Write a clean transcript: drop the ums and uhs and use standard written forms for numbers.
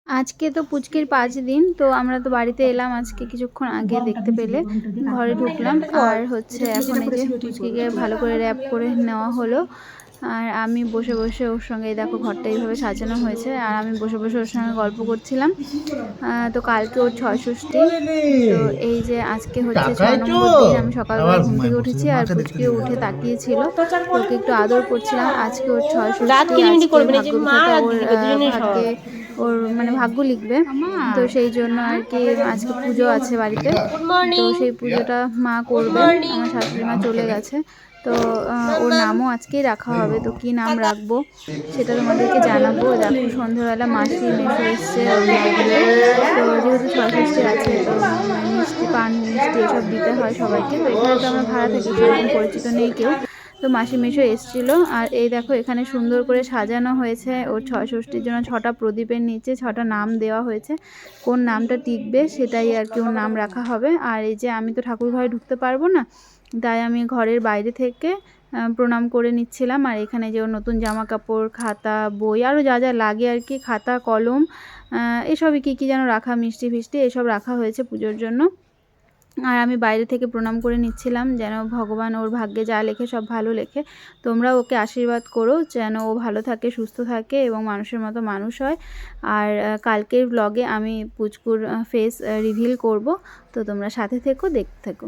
আজকে তো পুচকির 5 দিন, তো আমরা তো বাড়িতে এলাম আজকে কিছুক্ষণ আগে দেখতে পেলে। ঘরে ঢুকলাম আর হচ্ছে এখন এই যে পুচকিকে ভালো করে র্যাপ করে নেওয়া হলো। আর আমি বসে, বসে ওর সঙ্গে এই দেখো ঘরটা এইভাবে সাজানো হয়েছে আর আমি বসে, বসে ওর সঙ্গে গল্প করছিলাম। তো কালকে ওর ছয়ষষ্ঠী। তো এই যে আজকে হচ্ছে 6 নম্বর দিন। আমি সকালবেলা ঘুম থেকে উঠেছি আর পুচকিও উঠে তাকিয়েছিল। তো ওকে একটু আদর করছিলাম। আজকে ওর ছয়ষষ্ঠী, আজকে ভাগ্য বিধাতা ওর ভাগ্যে ওর মানে ভাগ্য লিখবে। তো সেই জন্য আর কি আজকে পুজো আছে বাড়িতে। তো সেই পুজোটা মা করবেন। আমার শাশুড়ি মা চলে গেছে। তো ওর নামও আজকেই রাখা হবে। তো কী নাম রাখবো সেটা তোমাদেরকে জানাবো। দেখো সন্ধ্যেবেলা মাসি মেসো এসছে ওকে দিতে। তো যেহেতু ছয়ষষ্ঠী আছে তো মিষ্টি পান মিষ্টি এসব দিতে হয় সবাইকে। তো এখানে তো আমরা ভাড়া থাকি, সেরকম পরিচিত নেই কেউ। তো মাসি মেসো এসেছিলো আর এই দেখো এখানে সুন্দর করে সাজানো হয়েছে। ওর ছয়ষষ্ঠীর জন্য 6টা প্রদীপের নিচে 6টা নাম দেওয়া হয়েছে। কোন নামটা টিকবে সেটাই আর কি ওর নাম রাখা হবে। আর এই যে আমি তো ঠাকুর ঘরে ঢুকতে পারবো না, তাই আমি ঘরের বাইরে থেকে প্রণাম করে নিচ্ছিলাম। আর এখানে যে ওর নতুন জামা কাপড়, খাতা, বই আরও যা যা লাগে আর কি, খাতা কলম এসবই কী কী যেন রাখা, মিষ্টি ফিষ্টি এসব রাখা হয়েছে পুজোর জন্য। আর আমি বাইরে থেকে প্রণাম করে নিচ্ছিলাম যেন ভগবান ওর ভাগ্যে যা লেখে সব ভালো লেখে। তোমরাও ওকে আশীর্বাদ করো যেন ও ভালো থাকে, সুস্থ থাকে এবং মানুষের মতো মানুষ হয়। আর কালকের ব্লগে আমি পুচকুর ফেস রিভিল করব। তো তোমরা সাথে থেকো, দেখতে থেকো।